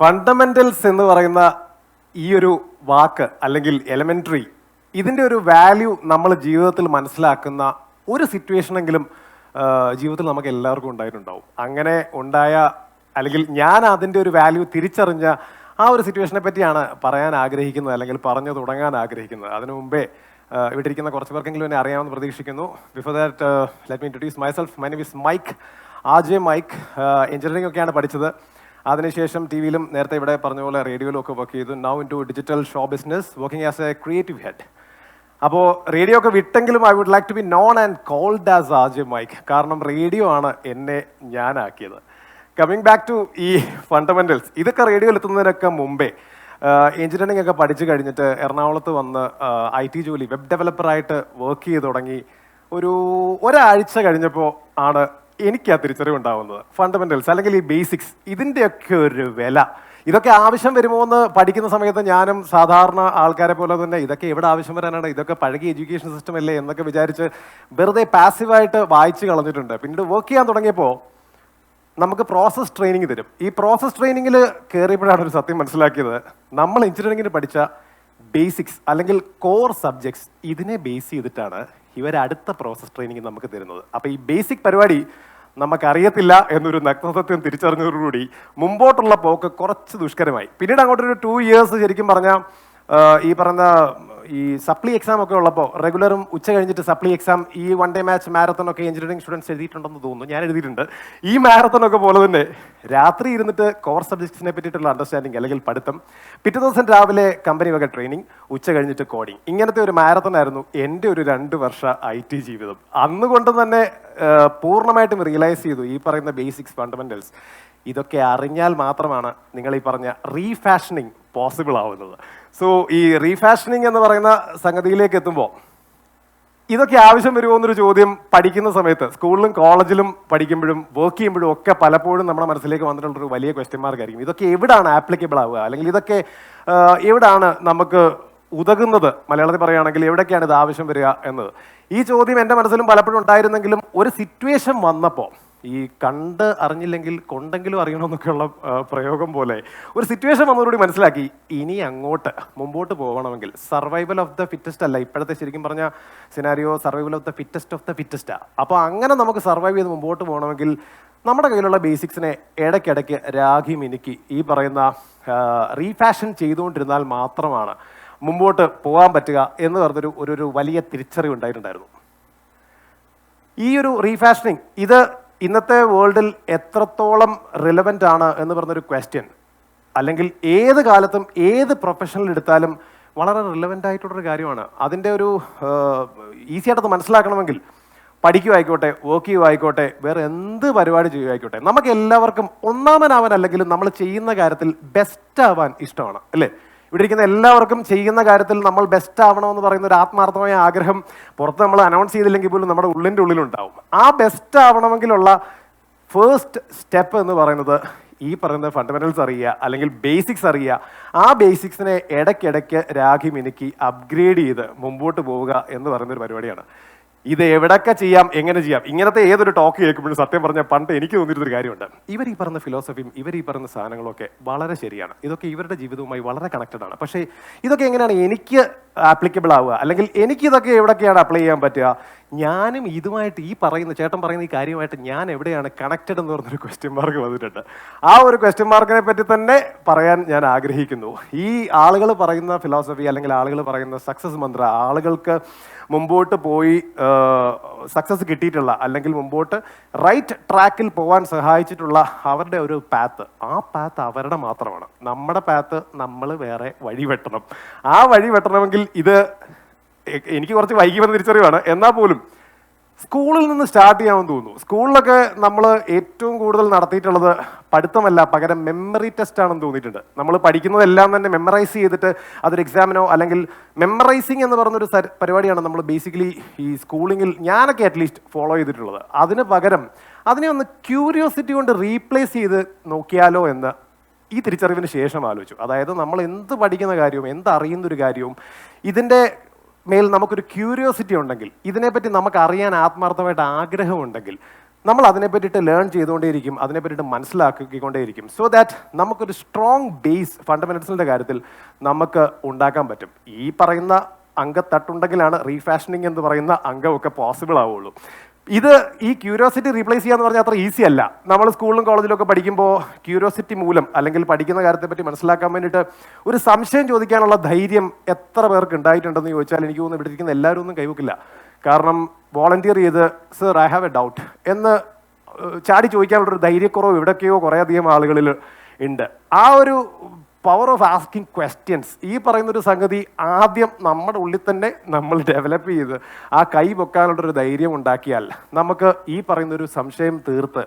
Fundamentals എന്ന് പറയുന്ന ഈ ഒരു വാക്ക് അല്ലെങ്കിൽ എലമെന്ററി ഇതിൻ്റെ ഒരു വാല്യൂ നമ്മൾ ജീവിതത്തിൽ മനസ്സിലാക്കുന്ന ഒരു സിറ്റുവേഷനെങ്കിലും ജീവിതത്തിൽ നമുക്ക് എല്ലാവർക്കും ഉണ്ടായിട്ടുണ്ടാവും. അങ്ങനെ ഉണ്ടായ അല്ലെങ്കിൽ ഞാൻ അതിൻ്റെ ഒരു വാല്യൂ തിരിച്ചറിഞ്ഞ ആ ഒരു സിറ്റുവേഷനെ പറ്റിയാണ് പറയാൻ ആഗ്രഹിക്കുന്നത് അല്ലെങ്കിൽ പറഞ്ഞു തുടങ്ങാൻ ആഗ്രഹിക്കുന്നത്. അതിനു മുമ്പേ ഇവിടെ ഇരിക്കുന്ന കുറച്ച് പേർക്കെങ്കിലും എന്നെ അറിയാമെന്ന് പ്രതീക്ഷിക്കുന്നു. Before that let me introduce myself. My name is Mike, RJ Mike. Engineering ഒക്കെയാണ് പഠിച്ചത്. അതിനുശേഷം ടി വിയിലും നേരത്തെ ഇവിടെ പറഞ്ഞ പോലെ റേഡിയോയിലും ഒക്കെ വർക്ക് ചെയ്തു. Now in to digital show business, working as a creative head. അപ്പോൾ റേഡിയോ ഒക്കെ വിട്ടെങ്കിലും I would like to be known and called as RJ Mike. കാരണം റേഡിയോ ആണ് എന്നെ ഞാനാക്കിയത്. കമ്മിങ് ബാക്ക് ടു ഈ ഫണ്ടമെന്റൽസ്, ഇതൊക്കെ റേഡിയോയിൽ എത്തുന്നതിനൊക്കെ മുമ്പേ എഞ്ചിനീയറിംഗ് ഒക്കെ പഠിച്ചു കഴിഞ്ഞിട്ട് എറണാകുളത്ത് വന്ന് IT ജോലി വെബ് ഡെവലപ്പറായിട്ട് വർക്ക് ചെയ്ത് തുടങ്ങി. ഒരാഴ്ച കഴിഞ്ഞപ്പോൾ ആണ് എനിക്ക് ആ തിരിച്ചറിവുണ്ടാവുന്നത്. ഫണ്ടമെന്റൽസ് അല്ലെങ്കിൽ ഈ ബേസിക്സ്, ഇതിൻ്റെയൊക്കെ ഒരു വില, ഇതൊക്കെ ആവശ്യം വരുമോ എന്ന് പഠിക്കുന്ന സമയത്ത് ഞാനും സാധാരണ ആൾക്കാരെ പോലെ തന്നെ ഇതൊക്കെ എവിടെ ആവശ്യം വരാനാണ്, ഇതൊക്കെ പഴകിയ എഡ്യൂക്കേഷൻ സിസ്റ്റം അല്ലേ എന്നൊക്കെ വിചാരിച്ച് വെറുതെ പാസീവായിട്ട് വായിച്ച് കളഞ്ഞിട്ടുണ്ട്. പിന്നീട് വർക്ക് ചെയ്യാൻ തുടങ്ങിയപ്പോൾ നമുക്ക് പ്രോസസ് ട്രെയിനിങ് തരും. ഈ പ്രോസസ് ട്രെയിനിങ്ങിൽ കയറിയപ്പോഴാണ് ഒരു സത്യം മനസ്സിലാക്കിയത്. നമ്മൾ എഞ്ചിനീയറിംഗിന് പഠിച്ച ബേസിക്സ് അല്ലെങ്കിൽ കോർ സബ്ജക്ട്സ്, ഇതിനെ ബേസ് ചെയ്തിട്ടാണ് ഇവർ അടുത്ത പ്രോസസ് ട്രെയിനിങ് നമുക്ക് തരുന്നത്. അപ്പോൾ ഈ ബേസിക് പരിപാടി നമുക്കറിയത്തില്ല എന്നൊരു നഗ്നസത്യം തിരിച്ചറിഞ്ഞതോടുകൂടി മുമ്പോട്ടുള്ള പോക്ക് കുറച്ച് ദുഷ്കരമായി. പിന്നീട് അങ്ങോട്ടൊരു 2 years ശരിക്കും പറഞ്ഞാൽ ഈ പറഞ്ഞ ഈ സപ്ലി എക്സാം ഒക്കെ ഉള്ളപ്പോൾ റെഗുലറും ഉച്ച കഴിഞ്ഞിട്ട് സപ്ലി എക്സാം, ഈ 1 day മാച്ച് മാരത്തൺ ഒക്കെ എഞ്ചിനീയറിംഗ് സ്റ്റുഡൻസ് എഴുതിയിട്ടുണ്ടെന്ന് തോന്നുന്നു. ഞാൻ എഴുതിയിട്ടുണ്ട്. ഈ മാരത്തൺ ഒക്കെ പോലെ തന്നെ രാത്രി ഇരുന്നിട്ട് കോർ സബ്ജക്ട്സിനെ പറ്റിയിട്ടുള്ള അണ്ടർസ്റ്റാൻഡിങ് അല്ലെങ്കിൽ പഠിത്തം, പിറ്റേ ദിവസം രാവിലെ കമ്പനി വക ട്രെയിനിങ്, ഉച്ച കഴിഞ്ഞിട്ട് കോഡിങ്, ഇങ്ങനത്തെ ഒരു മാരത്തൺ ആയിരുന്നു എൻ്റെ ഒരു 2 വർഷ IT ജീവിതം. അന്നുകൊണ്ട് തന്നെ പൂർണ്ണമായിട്ടും റിയലൈസ് ചെയ്തു ഈ പറയുന്ന ബേസിക്സ് ഫണ്ടമെന്റൽസ് ഇതൊക്കെ അറിഞ്ഞാൽ മാത്രമാണ് നിങ്ങൾ ഈ പറഞ്ഞ റീഫാഷനിങ് പോസിബിൾ ആവുന്നത്. സോ ഈ റീഫാഷനിങ് എന്ന് പറയുന്ന സംഗതിയിലേക്ക് എത്തുമ്പോൾ ഇതൊക്കെ ആവശ്യം വരുമോ എന്നൊരു ചോദ്യം പഠിക്കുന്ന സമയത്ത് സ്കൂളിലും കോളേജിലും പഠിക്കുമ്പോഴും വർക്ക് ചെയ്യുമ്പോഴും ഒക്കെ പലപ്പോഴും നമ്മുടെ മനസ്സിലേക്ക് വന്നിട്ടുള്ളൊരു വലിയ ക്വസ്റ്റ്യൻ മാർക്ക് ആയിരിക്കും. ഇതൊക്കെ എവിടാണ് ആപ്ലിക്കബിൾ ആവുക, അല്ലെങ്കിൽ ഇതൊക്കെ എവിടാണ് നമുക്ക് ഉതകുന്നത്, മലയാളത്തിൽ പറയുകയാണെങ്കിൽ എവിടേക്കാണ് ഇത് ആവശ്യം വരിക എന്നത്. ഈ ചോദ്യം എൻ്റെ മനസ്സിലും പലപ്പോഴും ഉണ്ടായിരുന്നെങ്കിലും ഒരു സിറ്റുവേഷൻ വന്നപ്പോൾ, ഈ കണ്ട് അറിഞ്ഞില്ലെങ്കിൽ കൊണ്ടെങ്കിലും അറിയണമെന്നൊക്കെയുള്ള പ്രയോഗം പോലെ ഒരു സിറ്റുവേഷൻ വന്നതോടുകൂടി മനസ്സിലാക്കി ഇനി അങ്ങോട്ട് മുമ്പോട്ട് പോകണമെങ്കിൽ സർവൈവൽ ഓഫ് ദ ഫിറ്റസ്റ്റ് അല്ല ഇപ്പോഴത്തെ ശരിക്കും പറഞ്ഞ സിനാരിയോ, സർവൈവൽ ഓഫ് ദ ഫിറ്റസ്റ്റാ. അപ്പോൾ അങ്ങനെ നമുക്ക് സർവൈവ് ചെയ്ത് മുമ്പോട്ട് പോകണമെങ്കിൽ നമ്മുടെ കയ്യിലുള്ള ബേസിക്സിനെ ഇടയ്ക്കിടയ്ക്ക് രാഗി മിനുക്കി ഈ പറയുന്ന റീഫാഷൻ ചെയ്തുകൊണ്ടിരുന്നാൽ മാത്രമാണ് മുമ്പോട്ട് പോകാൻ പറ്റുക എന്ന് പറഞ്ഞൊരു ഒരു വലിയ തിരിച്ചറിവുണ്ടായിട്ടുണ്ടായിരുന്നു. ഈ ഒരു റീഫാഷനിങ് ഇത് ഇന്നത്തെ വേൾഡിൽ എത്രത്തോളം റിലവൻ്റ് ആണ് എന്ന് പറഞ്ഞൊരു ക്വസ്റ്റ്യൻ, അല്ലെങ്കിൽ ഏത് കാലത്തും ഏത് പ്രൊഫഷനിൽ എടുത്താലും വളരെ റിലവൻ്റ് ആയിട്ടുള്ളൊരു കാര്യമാണ്. അതിൻ്റെ ഒരു ഈസി ആയിട്ടത് മനസ്സിലാക്കണമെങ്കിൽ പഠിക്കുമായിക്കോട്ടെ, വർക്ക് ചെയ്യുമായിക്കോട്ടെ, വേറെ എന്ത് പരിപാടി ചെയ്യുമായിക്കോട്ടെ, നമുക്ക് എല്ലാവർക്കും ഒന്നാമനാവാൻ അല്ലെങ്കിലും നമ്മൾ ചെയ്യുന്ന കാര്യത്തിൽ ബെസ്റ്റ് ആവാൻ ഇഷ്ടമാണ് അല്ലേ? ഇവിടെ ഇരിക്കുന്ന എല്ലാവർക്കും ചെയ്യുന്ന കാര്യത്തിൽ നമ്മൾ ബെസ്റ്റ് ആവണമെന്ന് പറയുന്ന ഒരു ആത്മാർത്ഥമായ ആഗ്രഹം പുറത്ത് നമ്മൾ അനൗൺസ് ചെയ്തില്ലെങ്കിൽ പോലും നമ്മുടെ ഉള്ളിൻ്റെ ഉള്ളിലുണ്ടാവും. ആ ബെസ്റ്റ് ആവണമെങ്കിലുള്ള ഫസ്റ്റ് സ്റ്റെപ്പ് എന്ന് പറയുന്നത് ഈ പറയുന്ന ഫണ്ടമെന്റൽസ് അറിയുക, അല്ലെങ്കിൽ ബേസിക്സ് അറിയുക. ആ ബേസിക്സിനെ ഇടയ്ക്കിടയ്ക്ക് രാഗി മിനുക്കി അപ്ഗ്രേഡ് ചെയ്ത് മുമ്പോട്ട് പോവുക എന്ന് പറയുന്നൊരു പരിപാടിയാണ്. ഇത് എവിടെയൊക്കെ ചെയ്യാം, എങ്ങനെ ചെയ്യാം, ഇങ്ങനത്തെ ഏതൊരു ടോക്ക് കേൾക്കുമ്പോഴും സത്യം പറഞ്ഞാൽ പണ്ട് എനിക്ക് തോന്നിയിരുന്നൊരു കാര്യമുണ്ട്. ഇവർ ഈ പറയുന്ന ഫിലോസഫിയും ഇവർ ഈ പറയുന്ന സാധനങ്ങളൊക്കെ വളരെ ശരിയാണ്, ഇതൊക്കെ ഇവരുടെ ജീവിതവുമായി വളരെ കണക്റ്റഡ് ആണ്. പക്ഷേ ഇതൊക്കെ എങ്ങനെയാണ് എനിക്ക് ആപ്ലിക്കബിൾ ആവുക, അല്ലെങ്കിൽ എനിക്കിതൊക്കെ എവിടെയൊക്കെയാണ് അപ്ലൈ ചെയ്യാൻ പറ്റുക, ഞാനും ഇതുമായിട്ട് ഈ പറയുന്ന ചേട്ടൻ പറയുന്ന ഈ കാര്യമായിട്ട് ഞാൻ എവിടെയാണ് കണക്റ്റഡ് എന്ന് പറഞ്ഞൊരു ക്വസ്റ്റ്യൻ മാർക്ക് വന്നിട്ടുണ്ട്. ആ ഒരു ക്വസ്റ്റ്യൻ മാർക്കിനെ പറ്റി തന്നെ പറയാൻ ഞാൻ ആഗ്രഹിക്കുന്നു. ഈ ആളുകൾ പറയുന്ന ഫിലോസഫി അല്ലെങ്കിൽ ആളുകൾ പറയുന്ന സക്സസ് മന്ത്ര, ആളുകൾക്ക് മുമ്പോട്ട് പോയി സക്സസ് കിട്ടിയിട്ടുള്ള അല്ലെങ്കിൽ മുമ്പോട്ട് റൈറ്റ് ട്രാക്കിൽ പോകാൻ സഹായിച്ചിട്ടുള്ള അവരുടെ ഒരു പാത്ത്, ആ പാത്ത് അവരുടെ മാത്രമാണ്. നമ്മുടെ പാത്ത് നമ്മൾ വേറെ വഴി വെട്ടണം. ആ വഴി വെട്ടണമെങ്കിൽ ഇത് എനിക്ക് കുറച്ച് വൈകി വന്ന തിരിച്ചറിവാണ്. എന്നാൽ പോലും സ്കൂളിൽ നിന്ന് സ്റ്റാർട്ട് ചെയ്യാമെന്ന് തോന്നുന്നു. സ്കൂളിലൊക്കെ നമ്മൾ ഏറ്റവും കൂടുതൽ നടത്തിയിട്ടുള്ളത് പഠിത്തമല്ല, പകരം മെമ്മറി ടെസ്റ്റ് ആണെന്ന് തോന്നിയിട്ടുണ്ട്. നമ്മൾ പഠിക്കുന്നതെല്ലാം തന്നെ മെമ്മറൈസ് ചെയ്തിട്ട് അതൊരു എക്സാമിനോ, അല്ലെങ്കിൽ മെമ്മറൈസിങ് എന്ന് പറഞ്ഞൊരു പരിപാടിയാണ് നമ്മൾ ബേസിക്കലി ഈ സ്കൂളിങ്ങിൽ ഞാനൊക്കെ അറ്റ്ലീസ്റ്റ് ഫോളോ ചെയ്തിട്ടുള്ളത്. അതിന് പകരം അതിനെ ഒന്ന് ക്യൂരിയോസിറ്റി കൊണ്ട് റീപ്ലേസ് ചെയ്ത് നോക്കിയാലോ എന്ന് ഈ തിരിച്ചറിവിന് ശേഷം ആലോചിച്ചു. അതായത് നമ്മൾ എന്ത് പഠിക്കുന്ന കാര്യവും എന്ത് അറിയുന്നൊരു കാര്യവും ഇതിൻ്റെ മേൽ നമുക്കൊരു ക്യൂരിയോസിറ്റി ഉണ്ടെങ്കിൽ, ഇതിനെപ്പറ്റി നമുക്ക് അറിയാൻ ആത്മാർത്ഥമായിട്ട് ആഗ്രഹമുണ്ടെങ്കിൽ നമ്മൾ അതിനെ പറ്റിയിട്ട് ലേൺ ചെയ്തുകൊണ്ടേയിരിക്കും, അതിനെ പറ്റിയിട്ട് മനസ്സിലാക്കിക്കൊണ്ടേയിരിക്കും. സോ ദാറ്റ് നമുക്കൊരു സ്ട്രോങ് ബേസ് ഫണ്ടമെന്റൽസിൻ്റെ കാര്യത്തിൽ നമുക്ക് ഉണ്ടാക്കാൻ പറ്റും. ഈ പറയുന്ന അംഗത്തട്ടുണ്ടെങ്കിലാണ് റീഫാഷനിങ് എന്ന് പറയുന്ന അംഗമൊക്കെ പോസിബിൾ ആവുള്ളൂ. ഇത് ഈ ക്യൂരിയോസിറ്റി റീപ്ലേസ് ചെയ്യാന്ന് പറഞ്ഞാൽ അത്ര ഈസി അല്ല. നമ്മൾ സ്കൂളിലും കോളേജിലും ഒക്കെ പഠിക്കുമ്പോൾ ക്യൂരിയോസിറ്റി മൂലം അല്ലെങ്കിൽ പഠിക്കുന്ന കാര്യത്തെ പറ്റി മനസ്സിലാക്കാൻ വേണ്ടിയിട്ട് ഒരു സംശയം ചോദിക്കാനുള്ള ധൈര്യം എത്ര പേർക്ക് ഉണ്ടായിട്ടുണ്ടെന്ന് ചോദിച്ചാൽ എനിക്ക് തോന്നുന്നു ഇവിടെ ഇരിക്കുന്ന എല്ലാവരും ഒന്നും കൈവക്കില്ല. കാരണം വോളണ്ടിയർ ചെയ്ത് sir I have A doubt എന്ന് ചാടി ചോദിക്കാനുള്ളൊരു ധൈര്യക്കുറവ് ഇവിടെയൊക്കെയോ കുറേയധികം ആളുകളിൽ ഉണ്ട്. ആ ഒരു പവർ ഓഫ് ആസ്കിങ് ക്വസ്റ്റ്യൻസ് ഈ പറയുന്നൊരു സംഗതി ആദ്യം നമ്മുടെ ഉള്ളിൽ തന്നെ നമ്മൾ ഡെവലപ്പ് ചെയ്ത് ആ കൈ പൊക്കാനുള്ളൊരു ധൈര്യം ഉണ്ടാക്കിയാൽ നമുക്ക് ഈ പറയുന്നൊരു സംശയം തീർത്ത്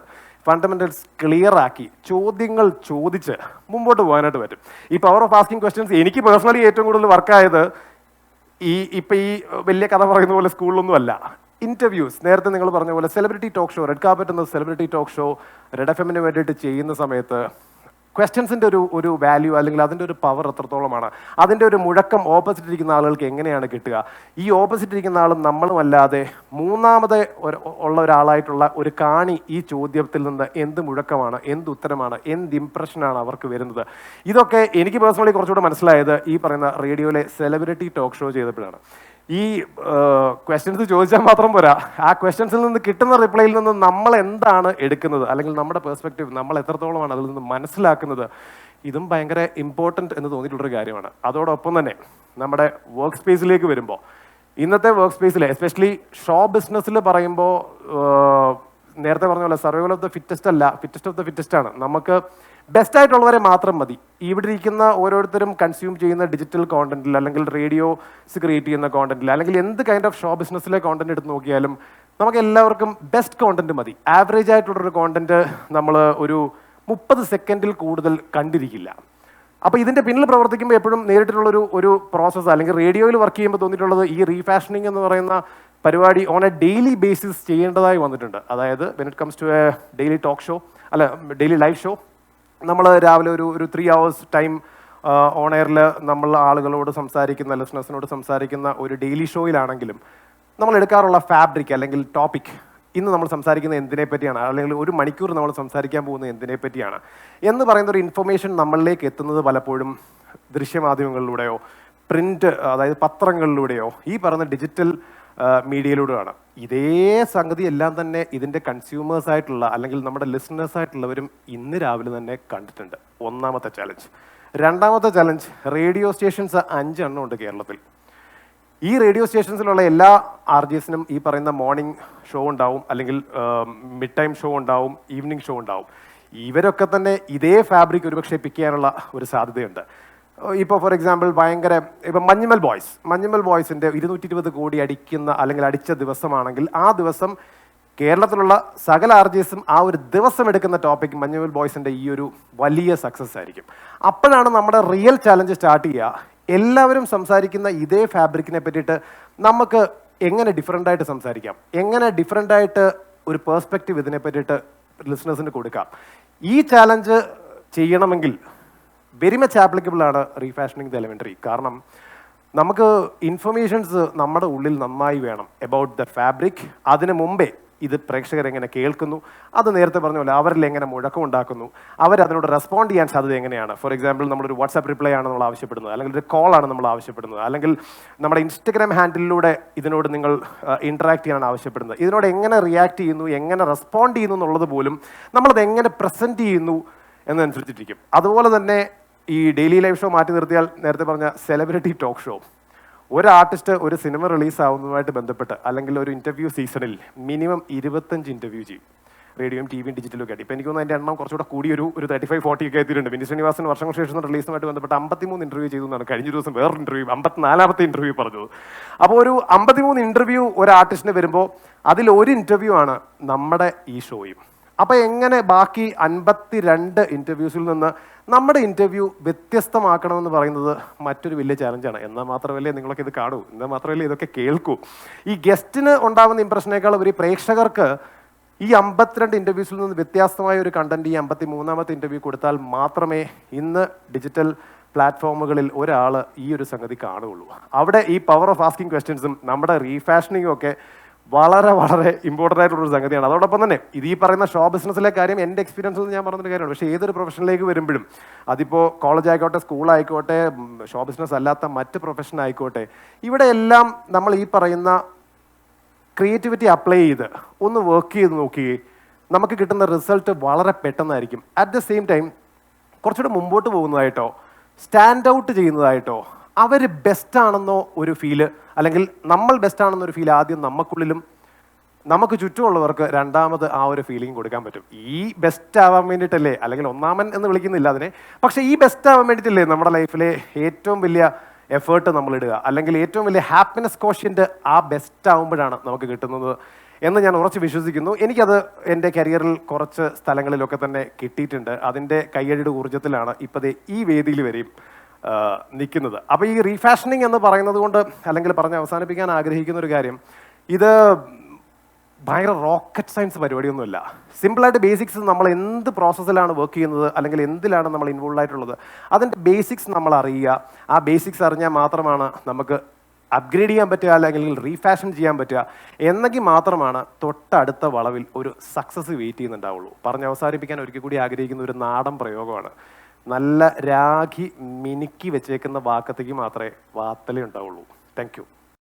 ഫണ്ടമെന്റൽസ് ക്ലിയർ ആക്കി ചോദ്യങ്ങൾ ചോദിച്ച് മുമ്പോട്ട് പോകാനായിട്ട് പറ്റും. ഈ പവർ ഓഫ് ആസ്കിങ് ക്വസ്റ്റ്യൻസ് എനിക്ക് പേഴ്സണലി ഏറ്റവും കൂടുതൽ വർക്കായത് ഇപ്പം ഈ വലിയ കഥ പറയുന്ന പോലെ സ്കൂളിലൊന്നും അല്ല. ഇന്റർവ്യൂസ്, നേരത്തെ നിങ്ങൾ പറഞ്ഞ പോലെ celebrity talk show, red carpet എന്ന celebrity talk show Red F എമ്മിന് വേണ്ടിയിട്ട് ചെയ്യുന്ന സമയത്ത് ക്വസ്റ്റ്യൻസിൻ്റെ ഒരു വാല്യൂ അല്ലെങ്കിൽ അതിൻ്റെ ഒരു പവർ എത്രത്തോളമാണ്, അതിൻ്റെ ഒരു മുഴക്കം ഓപ്പോസിറ്റ് ഇരിക്കുന്ന ആളുകൾക്ക് എങ്ങനെയാണ് കിട്ടുക, ഈ ഓപ്പോസിറ്റ് ഇരിക്കുന്ന ആളും നമ്മളും അല്ലാതെ മൂന്നാമത് ഉള്ള ഒരാളായിട്ടുള്ള ഒരു കാണി ഈ ചോദ്യത്തിൽ നിന്ന് എന്ത് മുഴക്കമാണ്, എന്ത് ഉത്തരമാണ്, എന്ത് ഇംപ്രഷനാണ് അവർക്ക് വരുന്നത്. ഇതൊക്കെ എനിക്ക് പേഴ്സണലി കുറച്ചുകൂടെ മനസ്സിലായത് ഈ പറയുന്ന റേഡിയോയിലെ സെലിബ്രിറ്റി ടോക്ക് ഷോ ചെയ്തപ്പോഴാണ്. ഈ ക്വസ്റ്റ്യൻസ് ചോദിച്ചാൽ മാത്രം പോരാ, ആ ക്വസ്റ്റ്യൻസിൽ നിന്ന് കിട്ടുന്ന റിപ്ലൈയിൽ നിന്ന് നമ്മൾ എന്താണ് എടുക്കുന്നത് അല്ലെങ്കിൽ നമ്മുടെ പെർസ്പെക്റ്റീവ് നമ്മൾ എത്രത്തോളമാണ് അതിൽ നിന്ന് മനസ്സിലാക്കുന്നത്, ഇതും ഭയങ്കര ഇമ്പോർട്ടൻ്റ് എന്ന് തോന്നിയിട്ടുള്ളൊരു കാര്യമാണ്. അതോടൊപ്പം തന്നെ നമ്മുടെ വർക്ക് സ്പേസിലേക്ക് വരുമ്പോൾ ഇന്നത്തെ വർക്ക് സ്പേസിൽ എസ്പെഷ്യലി ഷോ ബിസിനസ്സിൽ പറയുമ്പോൾ നേരത്തെ പറഞ്ഞ പോലെ സർവൈവൽ ഓഫ് ദ ഫിറ്റസ്റ്റ് അല്ല, ഫിറ്റസ്റ്റ് ഓഫ് ദ ഫിറ്റസ്റ്റ് ആണ്. നമുക്ക് ബെസ്റ്റ് ആയിട്ടുള്ളവരെ മാത്രം മതി. ഇവിടെ ഇരിക്കുന്ന ഓരോരുത്തരും കൺസ്യൂം ചെയ്യുന്ന ഡിജിറ്റൽ കോണ്ടന്റിൽ അല്ലെങ്കിൽ റേഡിയോസ് ക്രിയേറ്റ് ചെയ്യുന്ന കോണ്ടന്റിൽ അല്ലെങ്കിൽ എന്ത് കൈൻഡ് ഓഫ് ഷോ ബിസിനസ്സിലെ കോണ്ടന്റ് എടുത്ത് നോക്കിയാലും നമുക്ക് എല്ലാവർക്കും ബെസ്റ്റ് കോണ്ടന്റ് മതി. ആവറേജ് ആയിട്ടുള്ളൊരു കോണ്ടന്റ് നമ്മൾ ഒരു 30 സെക്കൻഡിൽ കൂടുതൽ കണ്ടിരിക്കില്ല. അപ്പോൾ ഇതിൻ്റെ പിന്നിൽ പ്രവർത്തിക്കുമ്പോൾ എപ്പോഴും നേരിട്ടുള്ളൊരു പ്രോസസ്സ് അല്ലെങ്കിൽ റേഡിയോയിൽ വർക്ക് ചെയ്യുമ്പോൾ തോന്നിയിട്ടുള്ളത് ഈ റീഫാഷനിങ് എന്ന് പറയുന്ന പരിപാടി ഓൺ എ ഡെയിലി ബേസിസ് ചെയ്യേണ്ടതായി വന്നിട്ടുണ്ട്. അതായത് when it comes to a daily talk show അല്ല ഡെയിലി ലൈവ് ഷോ, നമ്മൾ രാവിലെ ഒരു 3 hours ടൈം ഓൺ എയറിൽ നമ്മൾ ആളുകളോട് സംസാരിക്കുന്ന ലിസണേഴ്സിനോട് സംസാരിക്കുന്ന ഒരു ഡെയിലി ഷോയിലാണെങ്കിലും നമ്മൾ എടുക്കാറുള്ള ഫാബ്രിക് അല്ലെങ്കിൽ ടോപ്പിക്, ഇന്ന് നമ്മൾ സംസാരിക്കുന്നത് എന്തിനെ പറ്റിയാണ് അല്ലെങ്കിൽ 1 മണിക്കൂർ നമ്മൾ സംസാരിക്കാൻ പോകുന്നത് എന്തിനെ പറ്റിയാണ് എന്ന് പറയുന്ന ഒരു ഇൻഫർമേഷൻ നമ്മളിലേക്ക് എത്തുന്നത് പലപ്പോഴും ദൃശ്യമാധ്യമങ്ങളിലൂടെയോ പ്രിന്റ് അതായത് പത്രങ്ങളിലൂടെയോ ഈ പറയുന്ന ഡിജിറ്റൽ മീഡിയയിലൂടെയാണ്. ഇതേ സംഗതി എല്ലാം തന്നെ ഇതിൻ്റെ കൺസ്യൂമേഴ്സ് ആയിട്ടുള്ള അല്ലെങ്കിൽ നമ്മുടെ ലിസണേഴ്സ് ആയിട്ടുള്ളവരും ഇന്ന് രാവിലെ തന്നെ കണ്ടിട്ടുണ്ട്. ഒന്നാമത്തെ ചലഞ്ച്. രണ്ടാമത്തെ ചലഞ്ച്, റേഡിയോ സ്റ്റേഷൻസ് 5 എണ്ണം ഉണ്ട് കേരളത്തിൽ. ഈ റേഡിയോ സ്റ്റേഷൻസിലുള്ള എല്ലാ RJസിനും ഈ പറയുന്ന മോർണിംഗ് ഷോ ഉണ്ടാവും, അല്ലെങ്കിൽ മിഡ് ടൈം ഷോ ഉണ്ടാവും, ഈവനിങ് ഷോ ഉണ്ടാവും. ഇവരൊക്കെ തന്നെ ഇതേ ഫാബ്രിക് ഒരുപക്ഷെ പിക്ക് ചെയ്യാനുള്ള ഒരു സാധ്യതയുണ്ട്. ഇപ്പോൾ ഫോർ എക്സാമ്പിൾ ഇപ്പം മഞ്ഞുമൽ ബോയ്സിൻ്റെ 220 കോടി അടിക്കുന്ന അല്ലെങ്കിൽ അടിച്ച ദിവസമാണെങ്കിൽ ആ ദിവസം കേരളത്തിലുള്ള സകല RJസും ആ ഒരു ദിവസം എടുക്കുന്ന ടോപ്പിക് മഞ്ഞുമൽ ബോയ്സിൻ്റെ ഈ ഒരു വലിയ സക്സസ് ആയിരിക്കും. അപ്പോഴാണ് നമ്മുടെ റിയൽ ചാലഞ്ച് സ്റ്റാർട്ട് ചെയ്യുക. എല്ലാവരും സംസാരിക്കുന്ന ഇതേ ഫാബ്രിക്കിനെ പറ്റിയിട്ട് നമുക്ക് എങ്ങനെ ഡിഫറെൻ്റ് ആയിട്ട് സംസാരിക്കാം, എങ്ങനെ ഡിഫറെൻ്റ് ആയിട്ട് ഒരു പേഴ്സ്പെക്റ്റീവ് ഇതിനെ പറ്റിയിട്ട് ലിസണേഴ്സിന് കൊടുക്കാം. ഈ ചാലഞ്ച് ചെയ്യണമെങ്കിൽ വെരി മച്ച് ആപ്ലിക്കബിൾ ആണ് റീഫാഷനിങ് ദ എലിമെൻ്ററി. കാരണം നമുക്ക് ഇൻഫർമേഷൻസ് നമ്മുടെ ഉള്ളിൽ നന്നായി വേണം എബൌട്ട് ദ ഫാബ്രിക്. അതിന് മുമ്പേ ഇത് പ്രേക്ഷകരെങ്ങനെ കേൾക്കുന്നു, അത് നേരത്തെ പറഞ്ഞ പോലെ അവരിൽ എങ്ങനെ മുഴക്കം ഉണ്ടാക്കുന്നു, അവരതിനോട് റെസ്പോണ്ട് ചെയ്യാൻ സാധ്യത എങ്ങനെയാണ്. ഫോർ എക്സാമ്പിൾ നമ്മളൊരു വാട്സാപ്പ് റിപ്ലൈ ആണ് നമ്മൾ ആവശ്യപ്പെടുന്നത്, അല്ലെങ്കിൽ ഒരു കോളാണ് നമ്മൾ ആവശ്യപ്പെടുന്നത്, അല്ലെങ്കിൽ നമ്മുടെ ഇൻസ്റ്റഗ്രാം ഹാൻഡിലൂടെ ഇതിനോട് നിങ്ങൾ ഇൻട്രാക്ട് ചെയ്യാനാണ് ആവശ്യപ്പെടുന്നത്. ഇതിനോട് എങ്ങനെ റിയാക്ട് ചെയ്യുന്നു, എങ്ങനെ റെസ്പോണ്ട് ചെയ്യുന്നു എന്നുള്ളത് പോലും നമ്മളത് എങ്ങനെ പ്രസൻറ്റ് ചെയ്യുന്നു എന്നനുസരിച്ചിരിക്കും. അതുപോലെ തന്നെ ഈ ഡെയിലി ലൈവ് ഷോ മാറ്റി നിർത്തിയാൽ നേരത്തെ പറഞ്ഞ സെലിബ്രിറ്റി ടോക്ക് ഷോ, ഒരു ആർട്ടിസ്റ്റ് ഒരു സിനിമ റിലീസ് ആവുന്നതുമായിട്ട് ബന്ധപ്പെട്ട് അല്ലെങ്കിൽ ഒരു ഇൻ്റർവ്യൂ സീസണിൽ മിനിമം 25 ഇൻ്റർവ്യൂ ചെയ്യും. റേഡിയോയും ടിവിയും ഡിജിറ്റലും ഒക്കെ ആയിട്ട്. ഇപ്പോൾ എനിക്ക് തോന്നുന്നു അതിൻ്റെ എണ്ണം കുറച്ചുകൂടെ കൂടി ഒരു 35-40 ഒക്കെ എത്തിയിട്ടുണ്ട്. വിനീത് ശ്രീനിവാസൻ വർഷങ്ങൾക്ക് ശേഷം റിലീസുമായിട്ട് ബന്ധപ്പെട്ട് 53 ഇൻ്റർവ്യൂ ചെയ്തു എന്നാണ് കഴിഞ്ഞ ദിവസം വേറൊരു ഇൻ്റർവ്യൂ 54ാമത്തെ ഇൻ്റർവ്യൂ പറഞ്ഞത്. അപ്പോൾ ഒരു 53 ഇൻ്റർവ്യൂ ഒരു ആർട്ടിസ്റ്റിന് വരുമ്പോൾ അതിൽ ഒരു ഇൻ്റർവ്യൂ ആണ് നമ്മുടെ ഈ ഷോയും. അപ്പോൾ എങ്ങനെ ബാക്കി 52 ഇൻ്റർവ്യൂസിൽ നിന്ന് നമ്മുടെ ഇൻ്റർവ്യൂ വ്യത്യസ്തമാക്കണമെന്ന് പറയുന്നത് മറ്റൊരു വലിയ ചാലഞ്ചാണ്. എന്നാൽ മാത്രമല്ലേ നിങ്ങളൊക്കെ ഇത് കാണൂ, എന്നാൽ മാത്രമല്ലേ ഇതൊക്കെ കേൾക്കൂ. ഈ ഗസ്റ്റിന് ഉണ്ടാകുന്ന ഇംപ്രഷനേക്കാൾ ഒരു പ്രേക്ഷകർക്ക് ഈ 52 ഇൻ്റർവ്യൂസിൽ നിന്ന് വ്യത്യസ്തമായ ഒരു കണ്ടന്റ് ഈ 53ാമത്തെ ഇൻ്റർവ്യൂ കൊടുത്താൽ മാത്രമേ ഇന്ന് ഡിജിറ്റൽ പ്ലാറ്റ്ഫോമുകളിൽ ഒരാൾ ഈ ഒരു സംഗതി കാണുകയുള്ളൂ. അവിടെ ഈ പവർ ഓഫ് ആസ്കിങ് ക്വസ്റ്റ്യൻസും നമ്മുടെ റീഫാഷനിങ്ങും ഒക്കെ വളരെ വളരെ ഇമ്പോർട്ടൻ്റ് ആയിട്ടുള്ളൊരു സംഗതിയാണ്. അതോടൊപ്പം തന്നെ ഇത് ഈ പറയുന്ന ഷോ ബിസിനസ്സിലെ കാര്യം എൻ്റെ എക്സ്പീരിയൻസിൽ ഞാൻ പറഞ്ഞൊരു കാര്യമാണ്. പക്ഷേ ഏതൊരു പ്രൊഫഷനിലേക്ക് വരുമ്പോഴും അതിപ്പോൾ കോളേജ് ആയിക്കോട്ടെ, സ്കൂളായിക്കോട്ടെ, ഷോ ബിസിനസ് അല്ലാത്ത മറ്റ് പ്രൊഫഷൻ ആയിക്കോട്ടെ, ഇവിടെ എല്ലാം നമ്മൾ ഈ പറയുന്ന ക്രിയേറ്റിവിറ്റി അപ്ലൈ ചെയ്ത് ഒന്ന് വർക്ക് ചെയ്ത് നോക്കുകയും നമുക്ക് കിട്ടുന്ന റിസൾട്ട് വളരെ പെട്ടെന്നായിരിക്കും. അറ്റ് ദ സെയിം ടൈം കുറച്ചുകൂടെ മുമ്പോട്ട് പോകുന്നതായിട്ടോ സ്റ്റാൻഡ് ഔട്ട് ചെയ്യുന്നതായിട്ടോ അവർ ബെസ്റ്റ് ആണെന്നോ ഒരു ഫീല്, അല്ലെങ്കിൽ നമ്മൾ ബെസ്റ്റ് ആണെന്നൊരു ഫീൽ ആദ്യം നമുക്കുള്ളിലും നമുക്ക് ചുറ്റുമുള്ളവർക്ക് രണ്ടാമത് ആ ഒരു ഫീലിംഗ് കൊടുക്കാൻ പറ്റും. ഈ ബെസ്റ്റ് ആവാൻ വേണ്ടിയിട്ടല്ലേ, അല്ലെങ്കിൽ ഒന്നാമൻ എന്ന് വിളിക്കുന്നില്ല അതിനെ, പക്ഷേ ഈ ബെസ്റ്റ് ആവാൻ വേണ്ടിയിട്ടല്ലേ നമ്മുടെ ലൈഫിലെ ഏറ്റവും വലിയ എഫേർട്ട് നമ്മൾ ഇടുക, അല്ലെങ്കിൽ ഏറ്റവും വലിയ ഹാപ്പിനെസ് കോഷ്യൻ്റ് ആ ബെസ്റ്റ് ആവുമ്പോഴാണ് നമുക്ക് കിട്ടുന്നത് എന്ന് ഞാൻ ഉറച്ച് വിശ്വസിക്കുന്നു. എനിക്കത് എൻ്റെ കരിയറിൽ കുറച്ച് സ്ഥലങ്ങളിലൊക്കെ തന്നെ കിട്ടിയിട്ടുണ്ട്. അതിൻ്റെ കയ്യടിയുടെ ഊർജ്ജത്തിലാണ് ഇപ്പോഴത്തെ ഈ വേദിയിൽ വരെയും നിൽക്കുന്നത്. അപ്പോൾ ഈ റീഫാഷനിങ് എന്ന് പറയുന്നത് കൊണ്ട്, അല്ലെങ്കിൽ പറഞ്ഞ് അവസാനിപ്പിക്കാൻ ആഗ്രഹിക്കുന്ന ഒരു കാര്യം, ഇത് ഭയങ്കര റോക്കറ്റ് സയൻസ് പരിപാടിയൊന്നുമില്ല. സിമ്പിളായിട്ട് ബേസിക്സ് നമ്മൾ എന്ത് പ്രോസസ്സിലാണ് വർക്ക് ചെയ്യുന്നത്, അല്ലെങ്കിൽ എന്തിലാണ് നമ്മൾ ഇൻവോൾവ് ആയിട്ടുള്ളത്, അതിൻ്റെ ബേസിക്സ് നമ്മൾ അറിയുക. ആ ബേസിക്സ് അറിഞ്ഞാൽ മാത്രമാണ് നമുക്ക് അപ്ഗ്രേഡ് ചെയ്യാൻ പറ്റുക, അല്ലെങ്കിൽ റീഫാഷൻ ചെയ്യാൻ പറ്റുക. എന്നെങ്കിൽ മാത്രമാണ് തൊട്ടടുത്ത വളവിൽ ഒരു സക്സസ് വെയിറ്റ് ചെയ്യുന്നുണ്ടാവുള്ളൂ. പറഞ്ഞ് അവസാനിപ്പിക്കാൻ ഒരിക്കൽ കൂടി ആഗ്രഹിക്കുന്ന ഒരു നാടൻ പ്രയോഗമാണ്, നല്ല രാഖി മിനുക്കി വെച്ചേക്കുന്ന വാക്കത്തേക്ക് മാത്രമേ വാത്തലേ ഉണ്ടാവുള്ളൂ. Thank you.